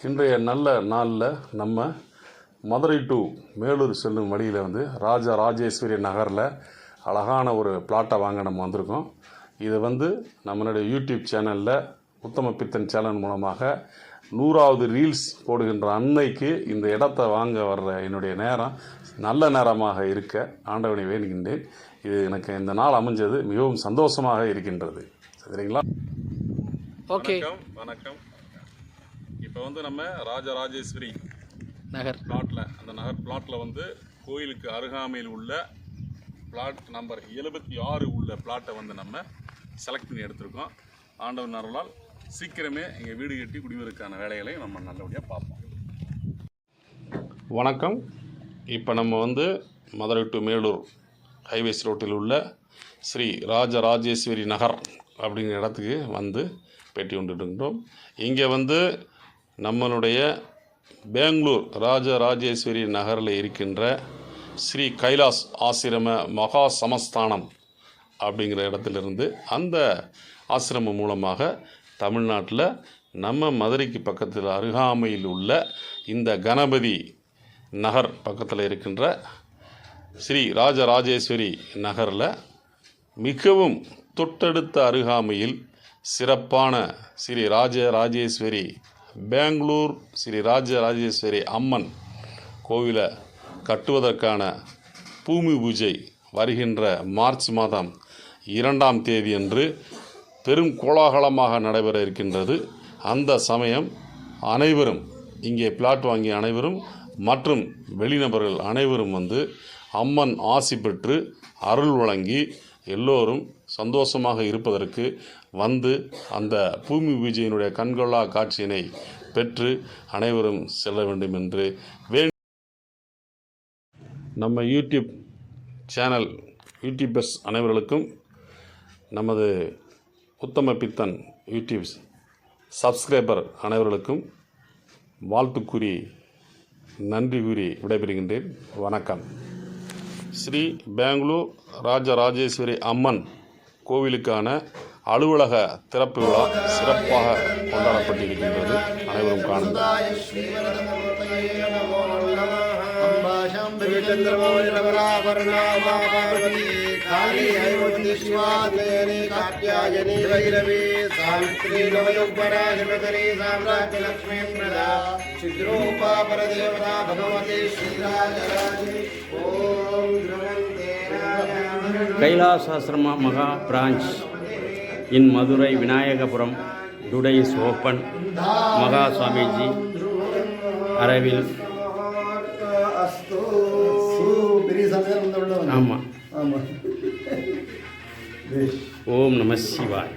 இன்றைய நல்ல நாளில் நம்ம மதுரை டு மேலூர் செல்லும் வழியில் ராஜராஜேஸ்வரி நகரில் அழகான ஒரு பிளாட்டை வாங்க நம்ம வந்திருக்கோம். இது நம்மளுடைய யூடியூப் சேனலில் உத்தம பித்தன் சேனல் மூலமாக 100வது ரீல்ஸ் போடுகின்ற அன்னைக்கு இந்த இடத்தை வாங்க வர்ற என்னுடைய நேரம் நல்ல நேரமாக இருக்க ஆண்டவனை வேண்டுகின்றேன். இது எனக்கு இந்த நாள் அமைஞ்சது மிகவும் சந்தோஷமாக இருக்கின்றது. சரிங்களா? ஓகே, வணக்கம். இப்போ நம்ம ராஜராஜேஸ்வரி நகர் பிளாட்டில் அந்த நகர் பிளாட்டில் கோயிலுக்கு அருகாமையில் உள்ள பிளாட் நம்பர் 76 உள்ள பிளாட்டை நம்ம செலக்ட் பண்ணி எடுத்திருக்கோம். ஆண்டவன் அருளால் சீக்கிரமே எங்கள் வீடு கட்டி குடிவதற்கான வேலைகளை நம்ம நல்லபடியாக பார்ப்போம். வணக்கம். இப்போ நம்ம மதுரை டு மேலூர் ஹைவேஸ் ரோட்டில் உள்ள ஸ்ரீ ராஜராஜேஸ்வரி நகர் அப்படிங்கிற இடத்துக்கு பேட்டி கொண்டுட்டோம். இங்கே நம்மளுடைய பெங்களூர் ராஜராஜேஸ்வரி நகரில் இருக்கின்ற ஸ்ரீ கைலாஸ் ஆசிரம மகா சமஸ்தானம் அப்படிங்கிற இடத்துலேருந்து அந்த ஆசிரமம் மூலமாக தமிழ்நாட்டில் நம்ம மதுரைக்கு பக்கத்தில் அருகாமையில் உள்ள இந்த கணபதி நகர் பக்கத்தில் இருக்கின்ற ஸ்ரீ ராஜராஜேஸ்வரி நகரில் மிகவும் தொட்டடுத்த அருகாமையில் சிறப்பான ஸ்ரீ ராஜராஜேஸ்வரி பெங்களூர் ஸ்ரீ ராஜராஜேஸ்வரி அம்மன் கோவிலை கட்டுவதற்கான பூமி பூஜை வருகின்ற மார்ச் மாதம் 2ஆம் தேதி அன்று பெரும் கோலாகலமாக நடைபெற இருக்கின்றது. அந்த சமயம் அனைவரும் இங்கே பிளாட் வாங்கிய அனைவரும் மற்றும் வெளிநபர்கள் அனைவரும் அம்மன் ஆசி பெற்று அருள் வழங்கி எல்லோரும் சந்தோஷமாக இருப்பதற்கு அந்த பூமி பூஜையினுடைய கண்கொள்ளா காட்சியினை பெற்று அனைவரும் செல்ல வேண்டும் என்று நம்ம யூடியூப் சேனல் யூடியூபர்ஸ் அனைவர்களுக்கும் நமது உத்தம பித்தன் யூடியூப் சப்ஸ்கிரைபர் அனைவர்களுக்கும் வாழ்த்து கூறி நன்றி கூறி விடைபெறுகின்றேன். வணக்கம். ஸ்ரீ பெங்களூர் ராஜராஜேஸ்வரி அம்மன் கோவிலுக்கான அலுவலக திறப்பு விழா சிறப்பாக கொண்டாடப்பட்டிருக்கின்றது. அனைவரும் காணுங்கள். கைலாசாசிரமா மகா branch in Madurai Vinayagapuram. Today is open. Maha Swamiji arrival. Om Namah Shivaya.